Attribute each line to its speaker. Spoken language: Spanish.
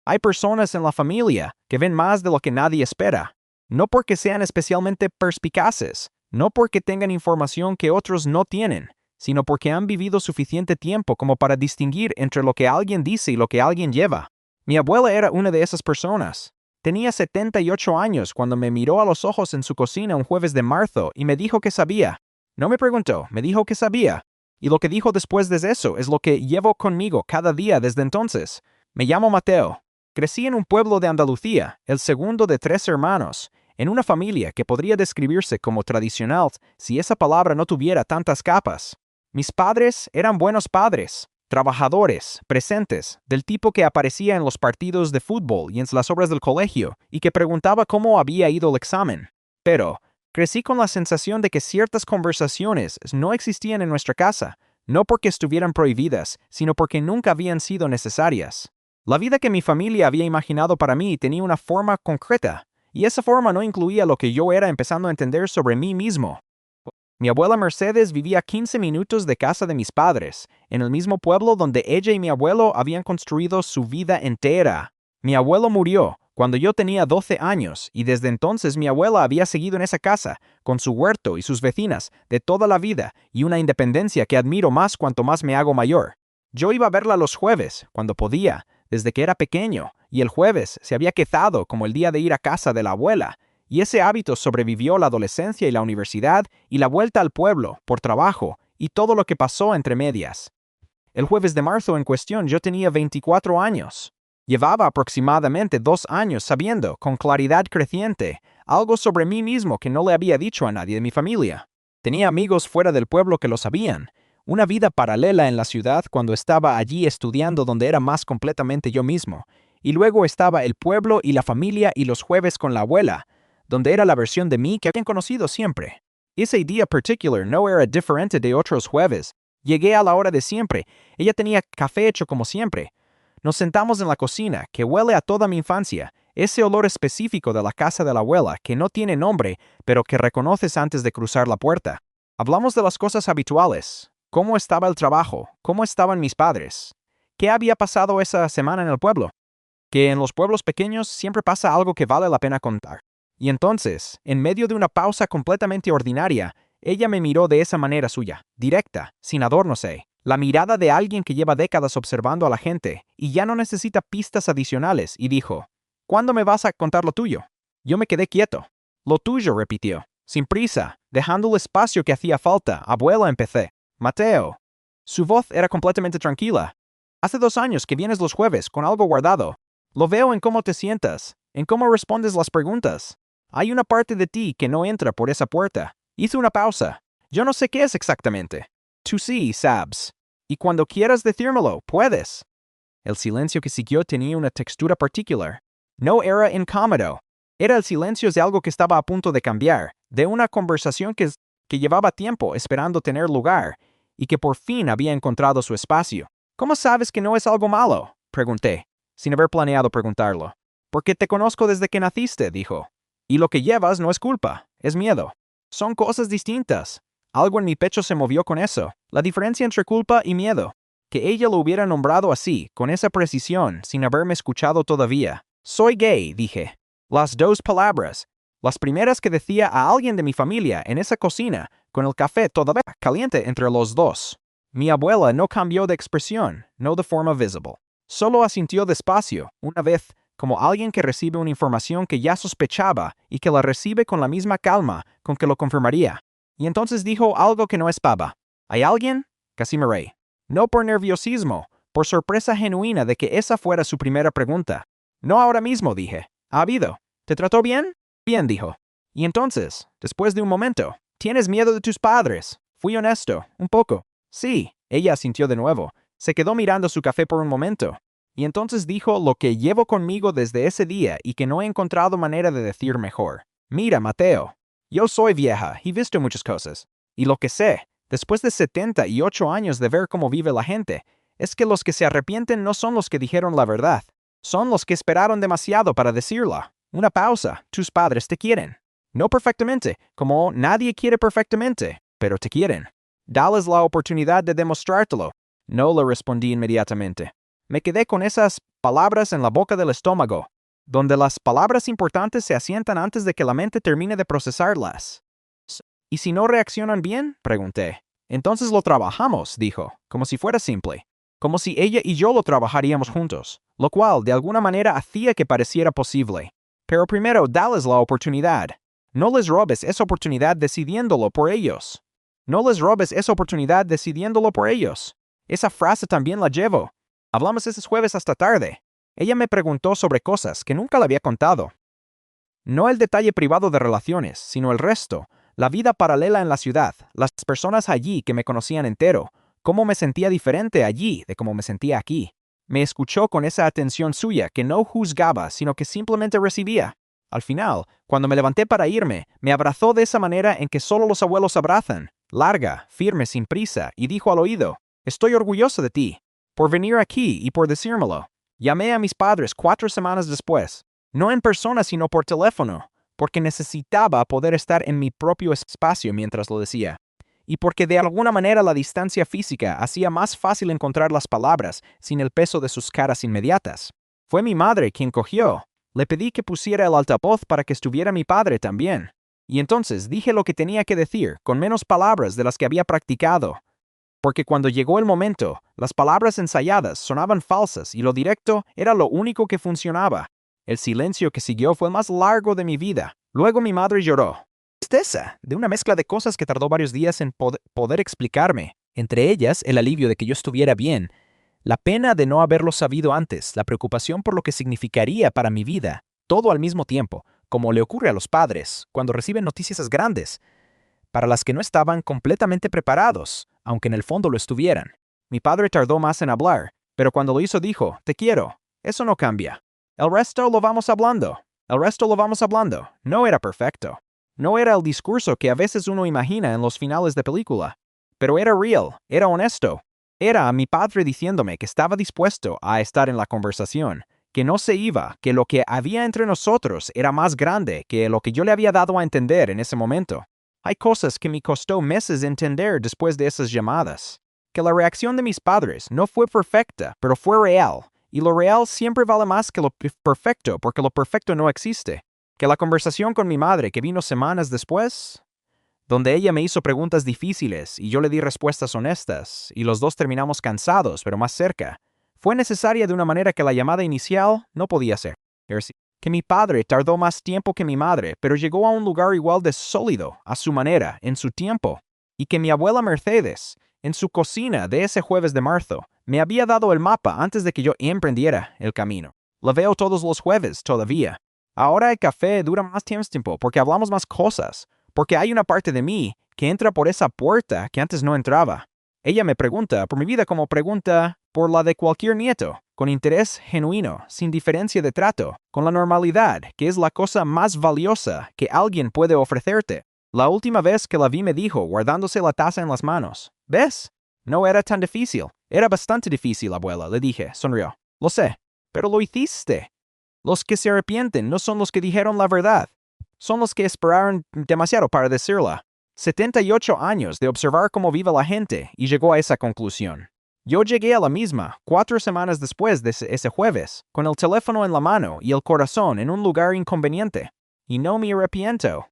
Speaker 1: Hay personas en la familia que ven más de lo que nadie espera, no porque sean especialmente perspicaces, no porque tengan información que otros no tienen, sino porque han vivido suficiente tiempo como para distinguir entre lo que alguien dice y lo que alguien lleva. Mi abuela era una de esas personas. Tenía 78 años cuando me miró a los ojos en su cocina un jueves de marzo y me dijo que sabía. No me preguntó, me dijo que sabía. Y lo que dijo después de eso es lo que llevo conmigo cada día desde entonces. Me llamo Mateo. Crecí en un pueblo de Andalucía, el segundo de 3 hermanos, en una familia que podría describirse como tradicional si esa palabra no tuviera tantas capas. Mis padres eran buenos padres, trabajadores, presentes, del tipo que aparecía en los partidos de fútbol y en las obras del colegio y que preguntaba cómo había ido el examen. Pero crecí con la sensación de que ciertas conversaciones no existían en nuestra casa, no porque estuvieran prohibidas, sino porque nunca habían sido necesarias. La vida que mi familia había imaginado para mí tenía una forma concreta, y esa forma no incluía lo que yo era empezando a entender sobre mí mismo. Mi abuela Mercedes vivía 15 minutos de casa de mis padres, en el mismo pueblo donde ella y mi abuelo habían construido su vida entera. Mi abuelo murió cuando yo tenía 12 años, y desde entonces mi abuela había seguido en esa casa, con su huerto y sus vecinas, de toda la vida, y una independencia que admiro más cuanto más me hago mayor. Yo iba a verla los jueves, cuando podía, desde que era pequeño, y el jueves se había quedado como el día de ir a casa de la abuela, y ese hábito sobrevivió la adolescencia y la universidad y la vuelta al pueblo, por trabajo, y todo lo que pasó entre medias. El jueves de marzo en cuestión yo tenía 24 años. Llevaba aproximadamente 2 años sabiendo, con claridad creciente, algo sobre mí mismo que no le había dicho a nadie de mi familia. Tenía amigos fuera del pueblo que lo sabían, una vida paralela en la ciudad cuando estaba allí estudiando donde era más completamente yo mismo, y luego estaba el pueblo y la familia y los jueves con la abuela, donde era la versión de mí que habían conocido siempre. Ese día particular no era diferente de otros jueves. Llegué a la hora de siempre. Ella tenía café hecho como siempre. Nos sentamos en la cocina, que huele a toda mi infancia, ese olor específico de la casa de la abuela, que no tiene nombre, pero que reconoces antes de cruzar la puerta. Hablamos de las cosas habituales. ¿Cómo estaba el trabajo? ¿Cómo estaban mis padres? ¿Qué había pasado esa semana en el pueblo? Que en los pueblos pequeños siempre pasa algo que vale la pena contar. Y entonces, en medio de una pausa completamente ordinaria, ella me miró de esa manera suya, directa, sin adornos, la mirada de alguien que lleva décadas observando a la gente y ya no necesita pistas adicionales, y dijo, ¿cuándo me vas a contar lo tuyo? Yo me quedé quieto. Lo tuyo, repitió, sin prisa, dejando el espacio que hacía falta. Abuela, empecé. Mateo. Su voz era completamente tranquila. Hace 2 años que vienes los jueves con algo guardado. Lo veo en cómo te sientas, en cómo respondes las preguntas. Hay una parte de ti que no entra por esa puerta. Hizo una pausa. Yo no sé qué es exactamente. Tú sí, sabes. Y cuando quieras decírmelo, puedes. El silencio que siguió tenía una textura particular. No era incómodo. Era el silencio de algo que estaba a punto de cambiar, de una conversación que llevaba tiempo esperando tener lugar, y que por fin había encontrado su espacio. ¿Cómo sabes que no es algo malo?, pregunté, sin haber planeado preguntarlo. Porque te conozco desde que naciste, dijo. Y lo que llevas no es culpa, es miedo. Son cosas distintas. Algo en mi pecho se movió con eso. La diferencia entre culpa y miedo. Que ella lo hubiera nombrado así, con esa precisión, sin haberme escuchado todavía. Soy gay, dije. Las 2 palabras. Las primeras que decía a alguien de mi familia en esa cocina, con el café todavía caliente entre los dos. Mi abuela no cambió de expresión, no de forma visible. Solo asintió despacio, una vez, como alguien que recibe una información que ya sospechaba y que la recibe con la misma calma con que lo confirmaría. Y entonces dijo algo que no espaba. ¿Hay alguien? Casi me reí. No por nerviosismo, por sorpresa genuina de que esa fuera su primera pregunta. No ahora mismo, dije. ¿Ha habido? ¿Te trató bien? Bien, dijo. Y entonces, después de un momento, ¿tienes miedo de tus padres? Fui honesto, un poco. Sí, ella asintió de nuevo. Se quedó mirando su café por un momento. Y entonces dijo lo que llevo conmigo desde ese día y que no he encontrado manera de decir mejor. Mira, Mateo, yo soy vieja y he visto muchas cosas. Y lo que sé, después de 78 años de ver cómo vive la gente, es que los que se arrepienten no son los que dijeron la verdad. Son los que esperaron demasiado para decirla. Una pausa, tus padres te quieren. No perfectamente, como nadie quiere perfectamente, pero te quieren. Dales la oportunidad de demostrártelo. No le respondí inmediatamente. Me quedé con esas palabras en la boca del estómago, donde las palabras importantes se asientan antes de que la mente termine de procesarlas. ¿Y si no reaccionan bien?, pregunté. Entonces lo trabajamos, dijo, como si fuera simple, como si ella y yo lo trabajaríamos juntos, lo cual de alguna manera hacía que pareciera posible. Pero primero, dales la oportunidad. No les robes esa oportunidad decidiéndolo por ellos. No les robes esa oportunidad decidiéndolo por ellos. Esa frase también la llevo. Hablamos ese jueves hasta tarde. Ella me preguntó sobre cosas que nunca le había contado. No el detalle privado de relaciones, sino el resto, la vida paralela en la ciudad, las personas allí que me conocían entero, cómo me sentía diferente allí de cómo me sentía aquí. Me escuchó con esa atención suya que no juzgaba, sino que simplemente recibía. Al final, cuando me levanté para irme, me abrazó de esa manera en que solo los abuelos abrazan, larga, firme, sin prisa, y dijo al oído, «Estoy orgulloso de ti, por venir aquí y por decírmelo». Llamé a mis padres 4 semanas después, no en persona sino por teléfono, porque necesitaba poder estar en mi propio espacio mientras lo decía, y porque de alguna manera la distancia física hacía más fácil encontrar las palabras sin el peso de sus caras inmediatas. Fue mi madre quien cogió. Le pedí que pusiera el altavoz para que estuviera mi padre también. Y entonces dije lo que tenía que decir, con menos palabras de las que había practicado. Porque cuando llegó el momento, las palabras ensayadas sonaban falsas y lo directo era lo único que funcionaba. El silencio que siguió fue el más largo de mi vida. Luego mi madre lloró. Tristeza, de una mezcla de cosas que tardó varios días en poder explicarme. Entre ellas, el alivio de que yo estuviera bien, la pena de no haberlo sabido antes, la preocupación por lo que significaría para mi vida, todo al mismo tiempo, como le ocurre a los padres cuando reciben noticias grandes, para las que no estaban completamente preparados, aunque en el fondo lo estuvieran. Mi padre tardó más en hablar, pero cuando lo hizo dijo, «Te quiero». Eso no cambia. El resto lo vamos hablando. El resto lo vamos hablando. No era perfecto. No era el discurso que a veces uno imagina en los finales de película. Pero era real, era honesto. Era a mi padre diciéndome que estaba dispuesto a estar en la conversación, que no se iba, que lo que había entre nosotros era más grande que lo que yo le había dado a entender en ese momento. Hay cosas que me costó meses entender después de esas llamadas. Que la reacción de mis padres no fue perfecta, pero fue real, y lo real siempre vale más que lo perfecto porque lo perfecto no existe. Que la conversación con mi madre que vino semanas después, donde ella me hizo preguntas difíciles y yo le di respuestas honestas, y los dos terminamos cansados pero más cerca, fue necesaria de una manera que la llamada inicial no podía ser. Que mi padre tardó más tiempo que mi madre, pero llegó a un lugar igual de sólido, a su manera, en su tiempo, y que mi abuela Mercedes, en su cocina de ese jueves de marzo, me había dado el mapa antes de que yo emprendiera el camino. La veo todos los jueves todavía. Ahora el café dura más tiempo porque hablamos más cosas, porque hay una parte de mí que entra por esa puerta que antes no entraba. Ella me pregunta por mi vida como pregunta por la de cualquier nieto, con interés genuino, sin diferencia de trato, con la normalidad, que es la cosa más valiosa que alguien puede ofrecerte. La última vez que la vi me dijo, guardándose la taza en las manos, «¿Ves? No era tan difícil». «Era bastante difícil, abuela», le dije, sonrió. «Lo sé, pero lo hiciste». Los que se arrepienten no son los que dijeron la verdad. Son los que esperaron demasiado para decirla. 78 años de observar cómo vive la gente y llegó a esa conclusión. Yo llegué a la misma 4 semanas después de ese jueves, con el teléfono en la mano y el corazón en un lugar inconveniente. Y no me arrepiento.